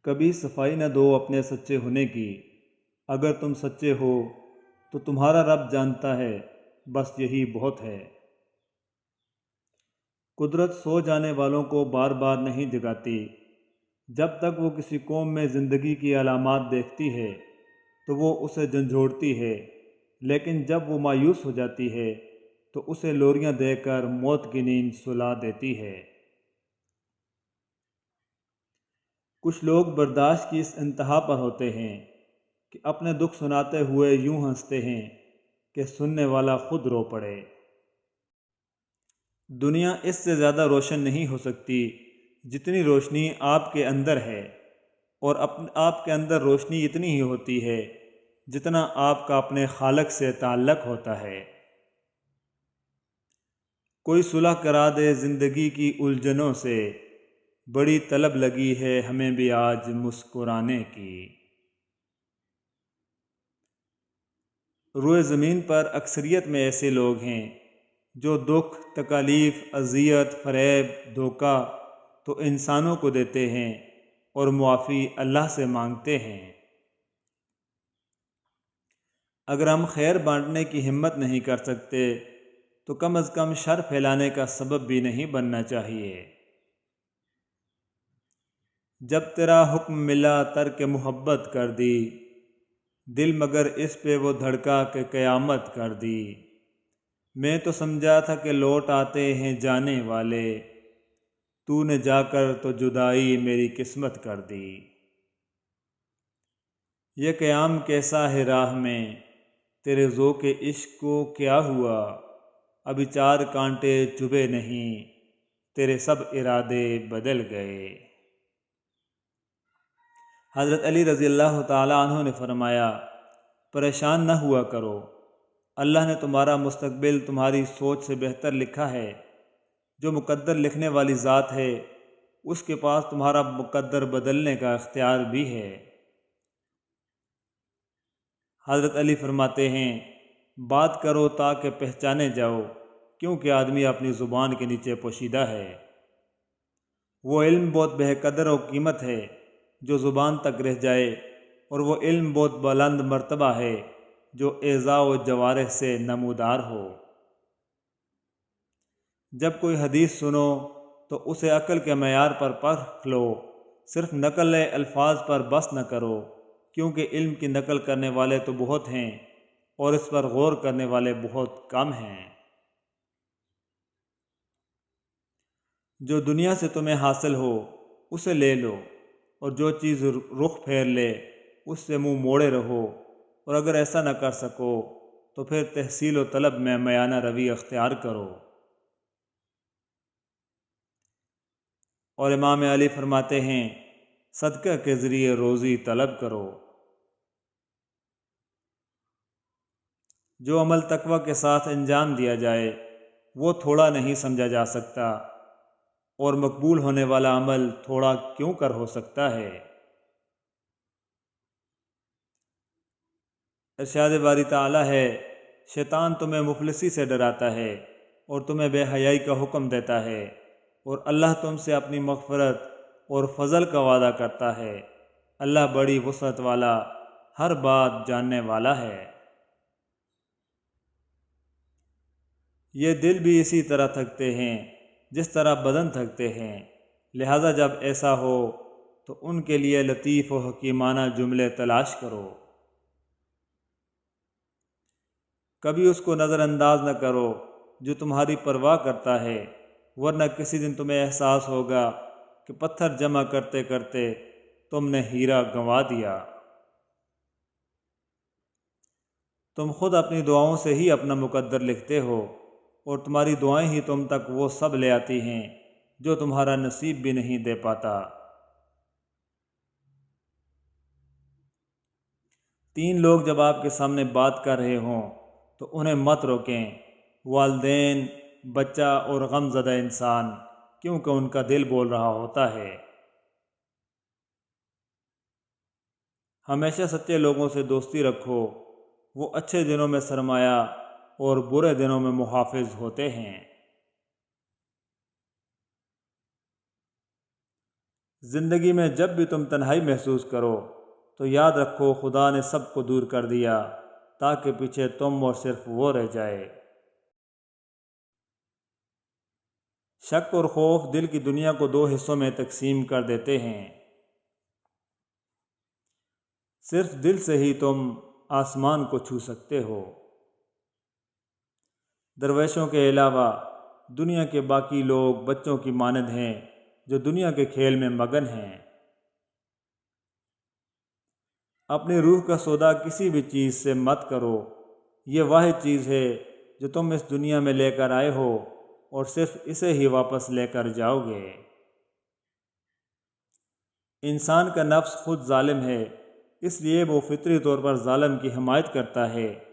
کبھی صفائی نہ دو اپنے سچے ہونے کی، اگر تم سچے ہو تو تمہارا رب جانتا ہے، بس یہی بہت ہے۔ قدرت سو جانے والوں کو بار بار نہیں جگاتی۔ جب تک وہ کسی قوم میں زندگی کی علامات دیکھتی ہے تو وہ اسے جھنجھوڑتی ہے، لیکن جب وہ مایوس ہو جاتی ہے تو اسے لوریاں دے کر موت کی نیند سلا دیتی ہے۔ کچھ لوگ برداشت کی اس انتہا پر ہوتے ہیں کہ اپنے دکھ سناتے ہوئے یوں ہنستے ہیں کہ سننے والا خود رو پڑے۔ دنیا اس سے زیادہ روشن نہیں ہو سکتی جتنی روشنی آپ کے اندر ہے، اور آپ کے اندر روشنی اتنی ہی ہوتی ہے جتنا آپ کا اپنے خالق سے تعلق ہوتا ہے۔ کوئی صلح کرا دے زندگی کی الجھنوں سے، بڑی طلب لگی ہے ہمیں بھی آج مسکرانے کی۔ روئے زمین پر اکثریت میں ایسے لوگ ہیں جو دکھ، تکالیف، اذیت، فریب، دھوکہ تو انسانوں کو دیتے ہیں اور معافی اللہ سے مانگتے ہیں۔ اگر ہم خیر بانٹنے کی ہمت نہیں کر سکتے تو کم از کم شر پھیلانے کا سبب بھی نہیں بننا چاہیے۔ جب تیرا حکم ملا ترک محبت کر دی، دل مگر اس پہ وہ دھڑکا کہ قیامت کر دی۔ میں تو سمجھا تھا کہ لوٹ آتے ہیں جانے والے، تو نے جا کر تو جدائی میری قسمت کر دی۔ یہ قیام کیسا ہے راہ میں، تیرے ذوق عشق کو کیا ہوا؟ ابھی چار کانٹے چبھے نہیں، تیرے سب ارادے بدل گئے۔ حضرت علی رضی اللہ تعالیٰ عنہ نے فرمایا، پریشان نہ ہوا کرو، اللہ نے تمہارا مستقبل تمہاری سوچ سے بہتر لکھا ہے۔ جو مقدر لکھنے والی ذات ہے اس کے پاس تمہارا مقدر بدلنے کا اختیار بھی ہے۔ حضرت علی فرماتے ہیں، بات کرو تاکہ پہچانے جاؤ، کیونکہ آدمی اپنی زبان کے نیچے پوشیدہ ہے۔ وہ علم بہت بے قدر و قیمت ہے جو زبان تک رہ جائے، اور وہ علم بہت بلند مرتبہ ہے جو اعضاء و جوارح سے نمودار ہو۔ جب کوئی حدیث سنو تو اسے عقل کے معیار پر پرکھ لو، صرف نقل الفاظ پر بس نہ کرو، کیونکہ علم کی نقل کرنے والے تو بہت ہیں اور اس پر غور کرنے والے بہت کم ہیں۔ جو دنیا سے تمہیں حاصل ہو اسے لے لو، اور جو چیز رخ پھیر لے اس سے منہ موڑے رہو، اور اگر ایسا نہ کر سکو تو پھر تحصیل و طلب میں میانہ روی اختیار کرو۔ اور امام علی فرماتے ہیں، صدقہ کے ذریعے روزی طلب کرو۔ جو عمل تقوی کے ساتھ انجام دیا جائے وہ تھوڑا نہیں سمجھا جا سکتا، اور مقبول ہونے والا عمل تھوڑا کیوں کر ہو سکتا ہے۔ ارشاد باری تعالیٰ ہے، شیطان تمہیں مفلسی سے ڈراتا ہے اور تمہیں بے حیائی کا حکم دیتا ہے، اور اللہ تم سے اپنی مغفرت اور فضل کا وعدہ کرتا ہے۔ اللہ بڑی وسعت والا، ہر بات جاننے والا ہے۔ یہ دل بھی اسی طرح تھکتے ہیں جس طرح بدن تھکتے ہیں، لہذا جب ایسا ہو تو ان کے لیے لطیف و حکیمانہ جملے تلاش کرو۔ کبھی اس کو نظر انداز نہ کرو جو تمہاری پرواہ کرتا ہے، ورنہ کسی دن تمہیں احساس ہوگا کہ پتھر جمع کرتے کرتے تم نے ہیرا گنوا دیا۔ تم خود اپنی دعاؤں سے ہی اپنا مقدر لکھتے ہو، اور تمہاری دعائیں ہی تم تک وہ سب لے آتی ہیں جو تمہارا نصیب بھی نہیں دے پاتا۔ 3 لوگ جب آپ کے سامنے بات کر رہے ہوں تو انہیں مت روکیں، والدین، بچہ اور غم زدہ انسان، کیونکہ ان کا دل بول رہا ہوتا ہے۔ ہمیشہ سچے لوگوں سے دوستی رکھو، وہ اچھے دنوں میں سرمایہ اور برے دنوں میں محافظ ہوتے ہیں۔ زندگی میں جب بھی تم تنہائی محسوس کرو تو یاد رکھو خدا نے سب کو دور کر دیا تاکہ پیچھے تم اور صرف وہ رہ جائے۔ شک اور خوف دل کی دنیا کو دو حصوں میں تقسیم کر دیتے ہیں۔ صرف دل سے ہی تم آسمان کو چھو سکتے ہو۔ درویشوں کے علاوہ دنیا کے باقی لوگ بچوں کی مانند ہیں جو دنیا کے کھیل میں مگن ہیں۔ اپنی روح کا سودا کسی بھی چیز سے مت کرو، یہ واحد چیز ہے جو تم اس دنیا میں لے کر آئے ہو اور صرف اسے ہی واپس لے کر جاؤ گے۔ انسان کا نفس خود ظالم ہے، اس لیے وہ فطری طور پر ظالم کی حمایت کرتا ہے۔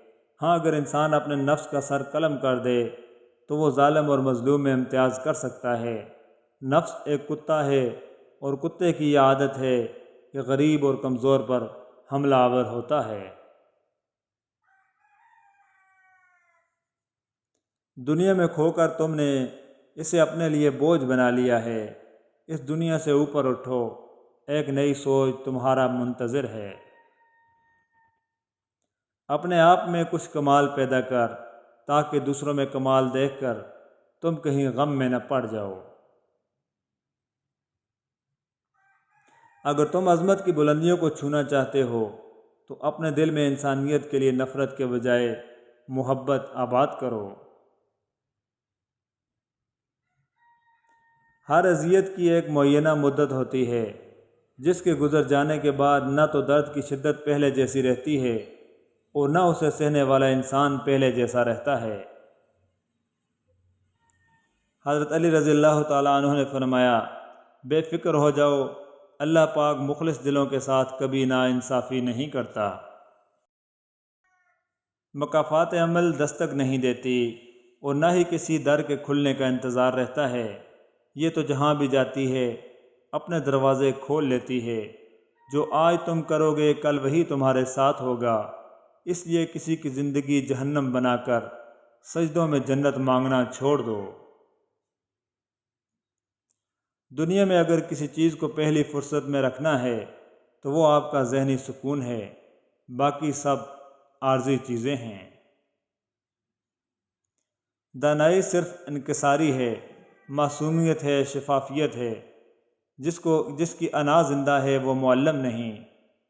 ہاں، اگر انسان اپنے نفس کا سر قلم کر دے تو وہ ظالم اور مظلوم میں امتیاز کر سکتا ہے۔ نفس ایک کتا ہے اور کتے کی یہ عادت ہے کہ غریب اور کمزور پر حملہ آور ہوتا ہے۔ دنیا میں کھو کر تم نے اسے اپنے لیے بوجھ بنا لیا ہے۔ اس دنیا سے اوپر اٹھو، ایک نئی سوچ تمہارا منتظر ہے۔ اپنے آپ میں کچھ کمال پیدا کر تاکہ دوسروں میں کمال دیکھ کر تم کہیں غم میں نہ پڑ جاؤ۔ اگر تم عظمت کی بلندیوں کو چھونا چاہتے ہو تو اپنے دل میں انسانیت کے لیے نفرت کے بجائے محبت آباد کرو۔ ہر اذیت کی ایک معینہ مدت ہوتی ہے جس کے گزر جانے کے بعد نہ تو درد کی شدت پہلے جیسی رہتی ہے اور نہ اسے سہنے والا انسان پہلے جیسا رہتا ہے۔ حضرت علی رضی اللہ تعالیٰ عنہ نے فرمایا، بے فکر ہو جاؤ، اللہ پاک مخلص دلوں کے ساتھ کبھی ناانصافی نہیں کرتا۔ مکافات عمل دستک نہیں دیتی اور نہ ہی کسی در کے کھلنے کا انتظار رہتا ہے۔ یہ تو جہاں بھی جاتی ہے اپنے دروازے کھول لیتی ہے۔ جو آج تم کرو گے کل وہی تمہارے ساتھ ہوگا، اس لیے کسی کی زندگی جہنم بنا کر سجدوں میں جنت مانگنا چھوڑ دو۔ دنیا میں اگر کسی چیز کو پہلی فرصت میں رکھنا ہے تو وہ آپ کا ذہنی سکون ہے، باقی سب عارضی چیزیں ہیں۔ دانائی صرف انکساری ہے، معصومیت ہے، شفافیت ہے۔ جس کی انا زندہ ہے وہ معلم نہیں،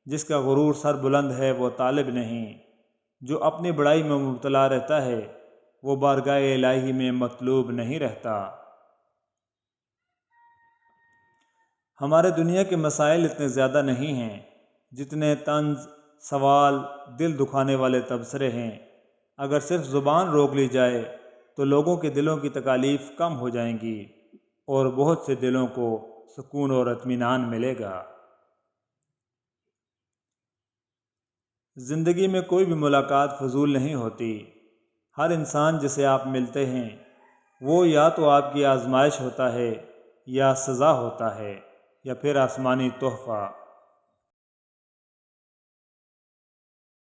جس کا غرور سر بلند ہے وہ طالب نہیں، جو اپنی بڑائی میں مبتلا رہتا ہے وہ بارگاہ الہی میں مطلوب نہیں رہتا۔ ہمارے دنیا کے مسائل اتنے زیادہ نہیں ہیں جتنے طنز، سوال، دل دکھانے والے تبصرے ہیں۔ اگر صرف زبان روک لی جائے تو لوگوں کے دلوں کی تکالیف کم ہو جائیں گی اور بہت سے دلوں کو سکون اور اطمینان ملے گا۔ زندگی میں کوئی بھی ملاقات فضول نہیں ہوتی۔ ہر انسان جسے آپ ملتے ہیں وہ یا تو آپ کی آزمائش ہوتا ہے یا سزا ہوتا ہے یا پھر آسمانی تحفہ۔